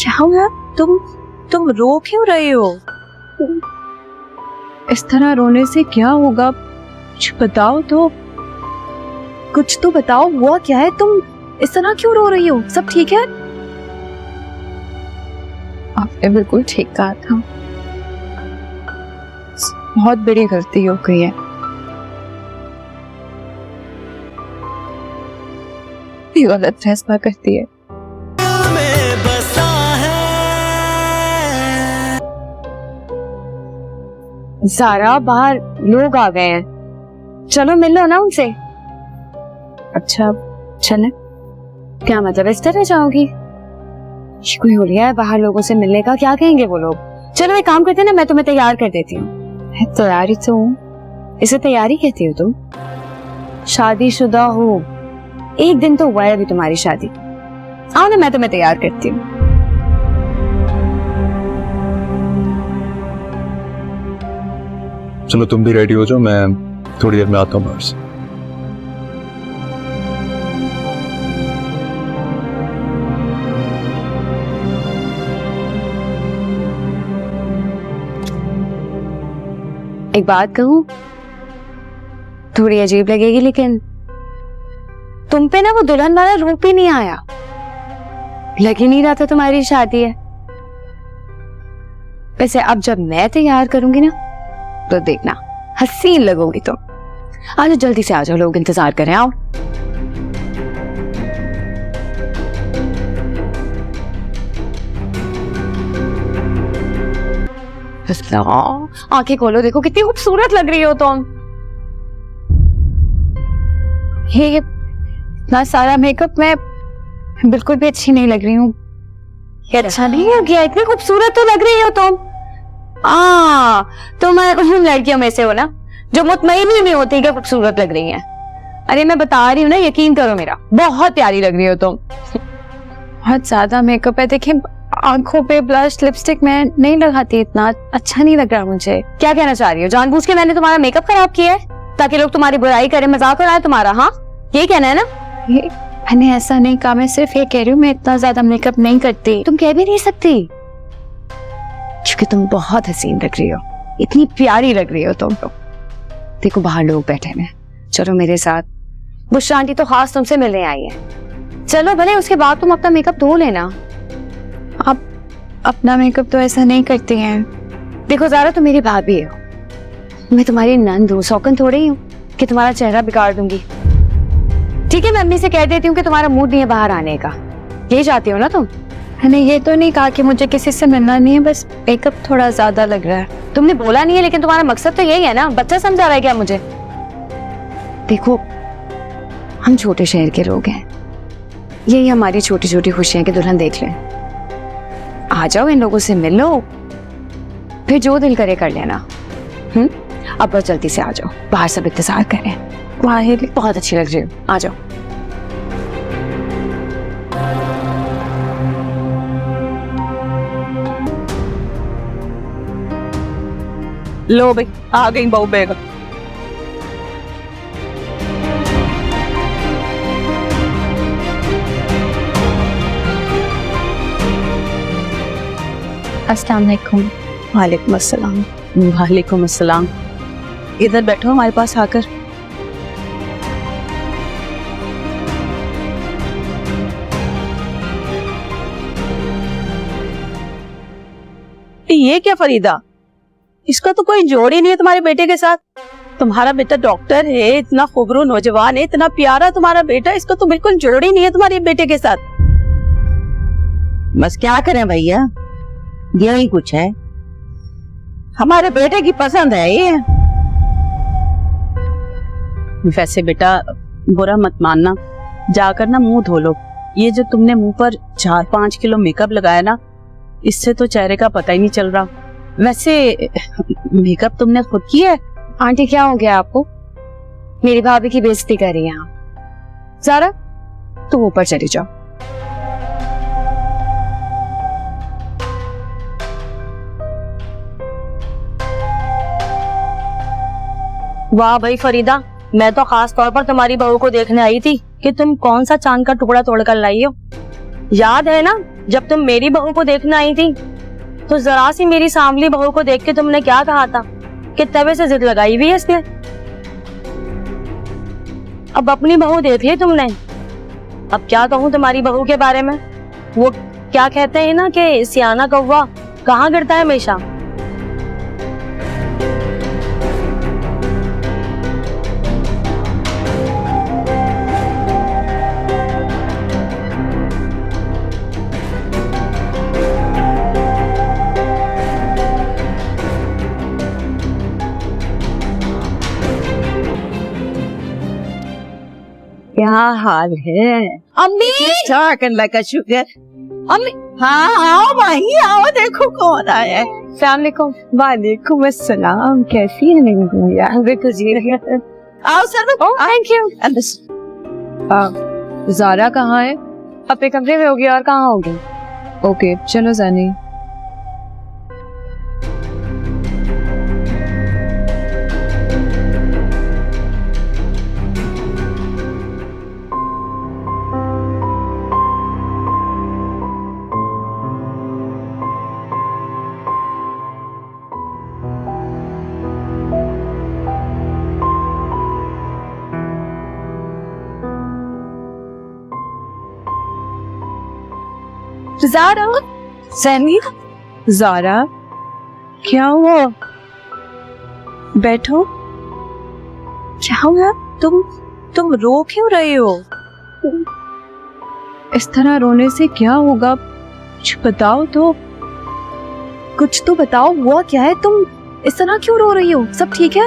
क्या हुआ? तुम रो क्यों रहे हो? इस तरह रोने से क्या होगा? कुछ बताओ तो, कुछ तो बताओ, हुआ क्या है? तुम इस तरह क्यों रो रही हो? सब ठीक है? आपने बिल्कुल ठीक कहा था, बहुत बड़ी गलती हो गई है। ये गलत फैसला करती है। ज़ारा, बाहर लोग आ गए हैं, चलो मिल लो ना उनसे। अच्छा चले। क्या मतलब इस तरह जाओगी? कोई हो लिया है बाहर लोगों से मिलने का, क्या कहेंगे वो लोग? चलो एक काम करते हैं ना, मैं तुम्हें तैयार कर देती हूँ। तैयारी तो हूँ। इसे तैयारी कहती हो तुम? शादीशुदा हो, एक दिन तो हुआ है अभी तुम्हारी शादी। आओ ना, मैं तुम्हें तैयार करती हूँ। चलो तुम भी रेडी हो जाओ, मैं थोड़ी देर में आता हूँ बाहर से। एक बात कहूँ, थोड़ी अजीब लगेगी, लेकिन तुम पे ना वो दुल्हन वाला रूप ही नहीं आया। लग ही नहीं रहा था तुम्हारी शादी है। वैसे अब जब मैं तैयार करूंगी ना, तो देखना हसीन लगोगी तुम। आज जल्दी से आ जाओ, लोग इंतजार कर रहे हैं। आओ, आंखें खोलो, देखो कितनी खूबसूरत लग रही हो तुम। ये इतना सारा मेकअप, मैं बिल्कुल भी अच्छी नहीं लग रही हूँ। ये अच्छा नहीं है क्या? इतनी खूबसूरत तो लग रही हो तुम। तुम उन लड़कियों में से हो ना जो मुतमईन भी नहीं होती कि खूबसूरत लग रही हैं। अरे मैं बता रही हूँ ना, यकीन करो मेरा, बहुत प्यारी लग रही हो तुम। बहुत ज्यादा मेकअप है, देखिए आंखों पे ब्लश लिपस्टिक मैं नहीं लगाती, इतना अच्छा नहीं लग रहा मुझे। क्या कहना चाह रही हो? जानबूझ के मैंने तुम्हारा मेकअप खराब किया है ताकि लोग तुम्हारी बुराई करें, मजाक उड़ाए तुम्हारा? हाँ, यही कहना है ना? मैंने ऐसा नहीं कहा, मैं सिर्फ ये कह रही हूँ मैं इतना ज्यादा मेकअप नहीं करती। तुम कह भी नहीं सकती, क्योंकि तुम बहुत हसीन लग रही हो, इतनी प्यारी लग रही हो तुम। देखो बाहर लोग बैठे हैं, चलो मेरे साथ। बुशरा आंटी तो खास तुमसे मिलने आई है। चलो भले, उसके बाद तुम अपना मेकअप धो लेना। आप अपना मेकअप तो ऐसा नहीं करती हैं। देखो ज़ारा, तुम मेरी भाभी हो, मैं तुम्हारी नंद हूँ, सौकन थोड़ी हूँ कि तुम्हारा चेहरा बिगाड़ दूंगी। ठीक है, मैं अम्मी से कह देती हूँ कि तुम्हारा मूड नहीं है बाहर आने का। यही चाहती हो ना तुम? मैंने ये तो नहीं कहा कि मुझे किसी से मिलना नहीं है, बस मेकअप थोड़ा ज्यादा लग रहा है। तुमने बोला नहीं है, लेकिन तुम्हारा मकसद तो यही है ना? बच्चा समझा रहा है क्या मुझे? देखो, हम छोटे शहर के लोग हैं, यही हमारी छोटी छोटी खुशियां की दुल्हन देख लें। आ जाओ, इन लोगों से मिल लो, फिर जो दिल करे कर लेना। अब बस जल्दी से आ जाओ, बाहर सब इंतजार कर रहे हैं। वाह, बहुत अच्छी लग रही हो, आ जाओ। लो भाई, आ गई बहू बेगम। अस्सलाम वालेकुम। वालेकुम अस्सलाम। वालेकुम अस्सलाम। इधर बैठो हमारे पास आकर। ये क्या फरीदा, इसका तो कोई जोड़ ही नहीं है तुम्हारे बेटे के साथ। तुम्हारा बेटा डॉक्टर है, इतना खूबसूरत नौजवान है, इतना प्यारा तुम्हारा बेटा, इसका तो बिल्कुल जोड़ ही नहीं है तुम्हारे बेटे के साथ। बस क्या करें भैया, यही कुछ है, हमारे बेटे की पसंद है ये। वैसे बेटा बुरा मत मानना, जाकर ना मुंह धो लो। ये जो तुमने मुंह पर 4-5 किलो मेकअप लगाया ना, इससे तो चेहरे का पता ही नहीं चल रहा। वैसे मेकअप तुमने खुद किया है? आंटी क्या हो गया आपको? मेरी भाभी की बेइज्जती कर रही हैं आप। ज़ारा, तुम ऊपर चली जाओ। वाह भाई फरीदा, मैं तो खास तौर पर तुम्हारी बहू को देखने आई थी कि तुम कौन सा चांद का टुकड़ा तोड़कर लाई हो। याद है ना जब तुम मेरी बहू को देखने आई थी तो जरा सी मेरी सांवली बहू को देख के तुमने क्या कहा था कि तवे से जिद लगाई हुई है इसने। अब अपनी बहू देख ली तुमने। अब क्या कहूँ तुम्हारी बहू के बारे में, वो क्या कहते हैं ना कि सियाना कौवा कहाँ गिरता है हमेशा। क्या हाल है अम्मी? ठीक अल्लाह का शुक्र। अम्मी हाँ आओ भाई आओ, देखो कौन आया है। सलामकुम। वालेकुम अस्सलाम। कैसी है नहीं यार? देखो जी। आओ सर। Thank you. ज़ारा कहाँ है? अपने कमरे में होगी। और कहाँ होगी? ओके चलो जानी। ज़ारा। सैनी। ज़ारा क्या हुआ? बैठो। क्या हुआ? तुम रो क्यों रही हो? इस तरह रोने से क्या होगा? कुछ बताओ तो। कुछ तो बताओ, हुआ क्या है? तुम इस तरह क्यों रो रही हो? सब ठीक है?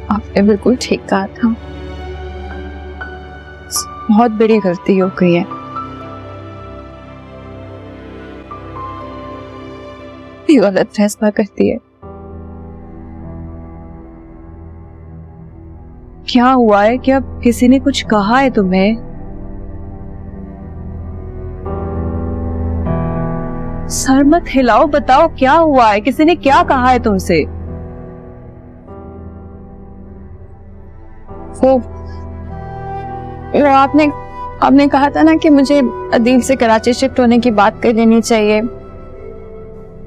आपने बिल्कुल ठीक कहा था। बहुत बड़ी गलती हो गई है। ये गलत फैसला करती है। क्या हुआ है? क्या किसी ने कुछ कहा है तुम्हें? सर मत हिलाओ, बताओ क्या हुआ है? किसी ने क्या कहा है तुमसे? वो आपने कहा था ना कि मुझे अदील से कराची शिफ्ट होने की बात कर लेनी चाहिए।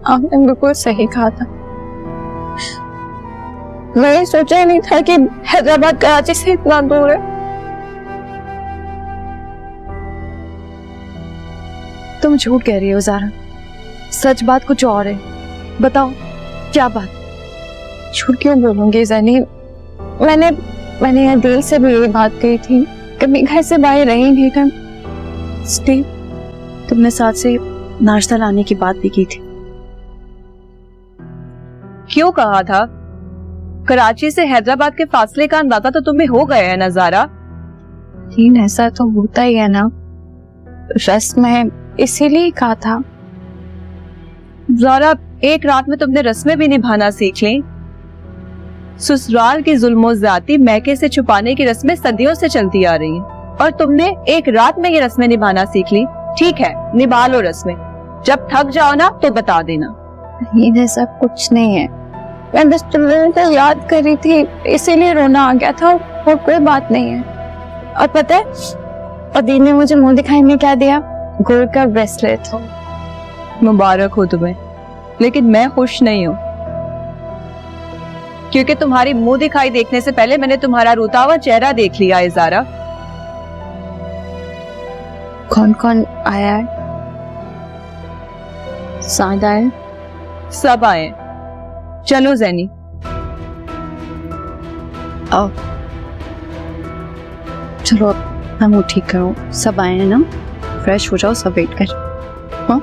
आपने बिल्कुल सही कहा था। मैंने सोचा ही नहीं था कि हैदराबाद कराची से इतना दूर है। तुम झूठ कह रही हो ज़ारा। सच बात कुछ और है। बताओ क्या बात? झूठ क्यों बोलूंगी ज़ैनी? मैंने अदील से भी यही बात कही थी। कभी घर से बाहर रही नहीं था। स्टीव, तुमने साथ से नाश्ता लाने की बात भी की थी। क्यों कहा था? कराची से हैदराबाद के फासले का अंदाजा तो तुम्हें हो गया है ना ज़ारा? लेकिन ऐसा तो होता ही है ना, रस्म है इसीलिए कहा था। ज़ारा, एक रात में तुमने रस्में भी निभाना सीख ली। ससुराल की जुल्मो ज़्यादती मैके से छुपाने की रस्में सदियों से चलती आ रही हैं और तुमने एक रात में ये रस्में निभाना सीख ली। ठीक है, निभा लो रस्में। जब थक जाओ ना तो बता देना। ये ऐसा कुछ नहीं है, मैं बस तुम्हें याद कर रही थी इसीलिए रोना आ गया था और कोई बात नहीं है। और पता है अदील ने मुझे मुंह दिखाई में क्या दिया? गोल्ड का ब्रेसलेट। मुबारक हो तुम्हें, लेकिन मैं खुश नहीं हूँ क्योंकि तुम्हारी मुंह दिखाई देखने से पहले मैंने तुम्हारा रोता हुआ चेहरा देख लिया है ज़ारा। कौन कौन आया है? सादा है, सब आए। चलो ज़ैनी आओ। चलो अब मैं मुंह ठीक करूँ। सब आए हैं ना? फ्रेश हो जाओ, सब वेट कर। हाँ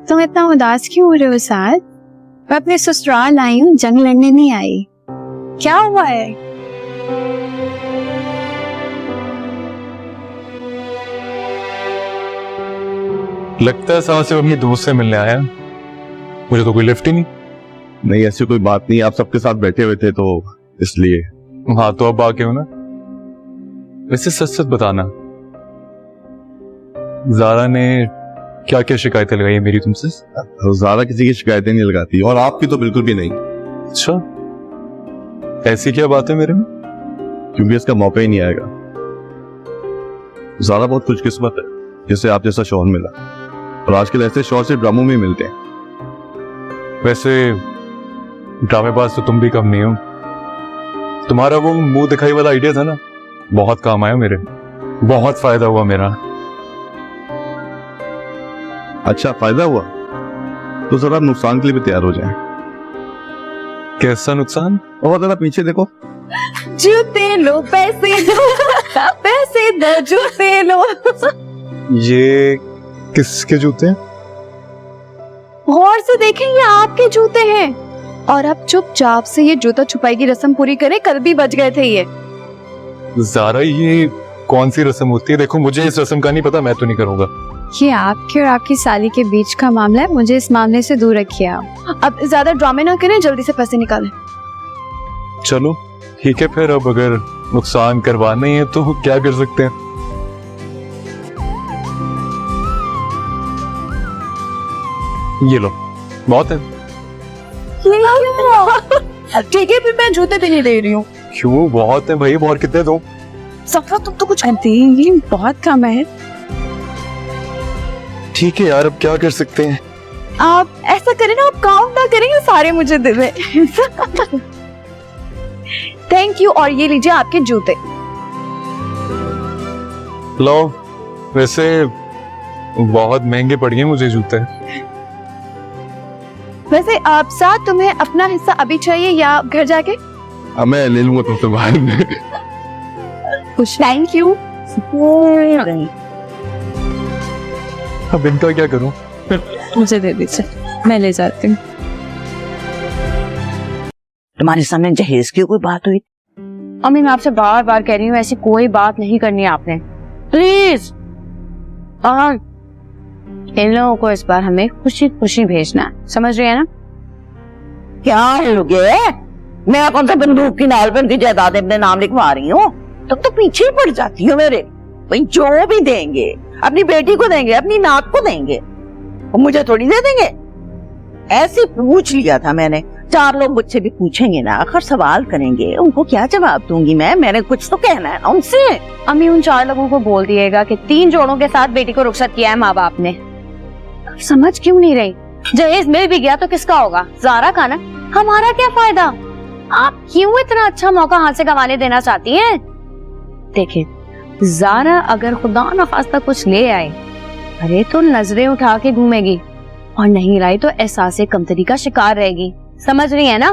तुम इतना उदास क्यों हो रहे हो साथ? मैं अपने ससुराल आई हूँ, जंग लड़ने नहीं आई। क्या हुआ है? लगता है साहब से अपनी दोस्त से मिलने आया। मुझे तो कोई लिफ्ट ही नहीं। नहीं ऐसी कोई बात नहीं, आप सबके साथ बैठे हुए थे तो इसलिए। हाँ तो अब आके हो ना। वैसे सच सच बताना, ज़ारा ने क्या क्या शिकायतें लगाई है मेरी तुमसे? ज़ारा किसी की शिकायतें नहीं लगाती और आपकी तो बिल्कुल भी नहीं। अच्छा, ऐसी क्या बात है मेरे में? क्योंकि इसका मौका ही नहीं आएगा। ज़ारा बहुत खुशकिस्मत है जिसे आप जैसा शौहर मिला, और आजकल ऐसे शौहर से ड्रामों में मिलते हैं। वैसे ड्रामेबाज तो तुम भी कम नहीं हो। तुम्हारा वो मुंह दिखाई वाला आइडिया था ना, बहुत काम आया मेरे, बहुत फायदा हुआ मेरा। अच्छा फायदा हुआ, तो जरा नुकसान के लिए भी तैयार हो जाएं। कैसा नुकसान? और जरा पीछे देखो। जूते लो, पैसे दो, पैसे दो, जूते लो। ये किसके जूते हैं? गौर से देखें, ये आपके जूते हैं। और अब चुपचाप से ये जूता छुपाई की रस्म पूरी करें, कल भी बच गए थे ये। ज़ारा, ये कौन सी रस्म होती है? देखो मुझे इस रस्म का नहीं पता, मैं तो नहीं करूंगा। ये आपके और आपकी साली के बीच का मामला है, मुझे इस मामले से दूर रखिए आप। अब ज्यादा ड्रामे ना करें, जल्दी से पैसे निकालें। चलो ठीक है फिर, अब अगर नुकसान करवाना ही है तो क्या कर सकते हैं। ये लो, बहुत है। ठीक है, फिर मैं जूते भी नहीं दे रही हूँ। क्यों? बहुत है भाई, और कितने दो? सफरा, तुम तो कुछ ये बहुत कम है। ठीक है यार, अब क्या कर सकते हैं। आप ऐसा करें ना, आप काउंट ना करें, ये सारे मुझे दे दें। Thank you. और ये लीजिए आपके जूते। लो, वैसे बहुत महंगे पड़ गए मुझे जूते। वैसे आप साथ, तुम्हें अपना हिस्सा अभी चाहिए या घर जाके? अब मैं ले लूंगा तुमसे बाहर में। Thank you. अब इनका क्या करूं? मुझे दे दीजिए, मैं ले जाती हूँ। तुम्हारे सामने जहेज की कोई बात हुई? अम्मी, मैं आपसे बार बार कह रही हूँ, ऐसी कोई बात नहीं करनी है आपने, प्लीज। इन लोगों को इस बार हमें खुशी खुशी भेजना है, समझ रही है ना? क्या लोगे? मैं कौन सा बंदूक की नाल पे उनकी जायदाद अपने नाम लिखवा रही हूँ? तब तो पीछे ही पड़ जाती हो मेरे। भाई जो भी देंगे अपनी बेटी को देंगे, अपनी नात को देंगे, और मुझे थोड़ी दे देंगे। ऐसे पूछ लिया था मैंने। 4 लोग मुझसे भी पूछेंगे ना, आखिर सवाल करेंगे, उनको क्या जवाब दूंगी मैं? मैंने कुछ तो कहना है ना उनसे। अम्मी, उन 4 लोगों को बोल दिएगा कि 3 जोड़ों के साथ बेटी को रुखसत किया है माँ बाप ने। समझ क्यों नहीं रही? जहेज मिल भी गया तो किसका होगा? ज़ारा का ना। हमारा क्या फायदा? आप क्यों इतना अच्छा मौका हाथ से गंवाने देना चाहती हैं? देखिए, ज़ारा अगर खुदा न खास्ता कुछ ले आए, अरे तो नजरें उठा के घूमेगी, और नहीं लाई तो एहसासे कमतरी का शिकार रहेगी। समझ रही है ना?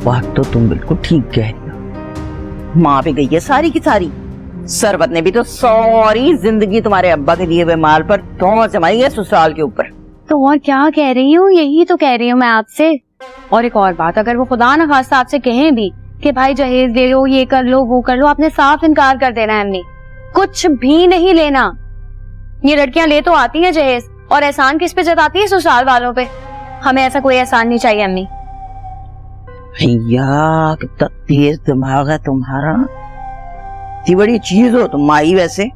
बात तो तुम बिल्कुल ठीक कह रही हो। माँ भी गई है सारी की सारी। सरबत ने भी तो सारी जिंदगी तुम्हारे अब्बा के दिए हुए माल पर तोहमत जमाई है ससुराल के ऊपर। तो और क्या कह रही हूँ? यही तो कह रही हूँ मैं आपसे। और एक और बात, अगर वो खुदा न खास्ता आपसे कहें भी कि भाई जहेज ले लो, ये कर लो, वो कर लो, आपने साफ इनकार कर देना है। अम्मी, कुछ भी नहीं लेना। ये लड़कियां ले तो आती हैं जहेज, और एहसान किस पे जताती है? ससुराल वालों पे। हमें ऐसा कोई एहसान नहीं चाहिए अम्मी। भैया कितना तेज दिमाग है तुम्हारा। इतनी बड़ी चीज हो तुम माई। वैसे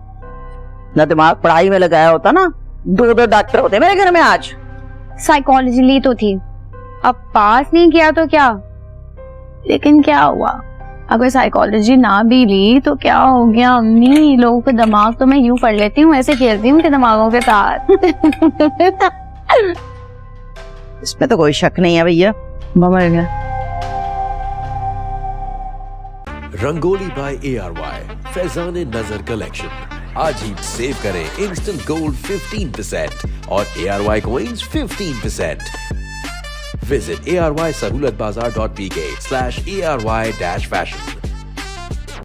ना दिमाग पढ़ाई में लगाया होता ना, 2 डॉक्टर होते मेरे घर में आज। साइकोलॉजी ली तो थी, अब पास नहीं किया तो क्या? लेकिन क्या हुआ, अगर साइकोलॉजी ना भी ली तो क्या हो गया अम्मी? लोगों के दिमाग तो मैं यूं पढ़ लेती हूँ, ऐसे खेलती हूँ कि दिमागों के साथ। इसमें तो कोई शक नहीं है भैया। मर गया। रंगोली बाय ARY फैजान नजर कलेक्शन। आज ही सेव करें इंस्टेंट गोल्ड 15% और ARY coins 15%। Visit arysahoolatbazaar.pk/ARY-fashion।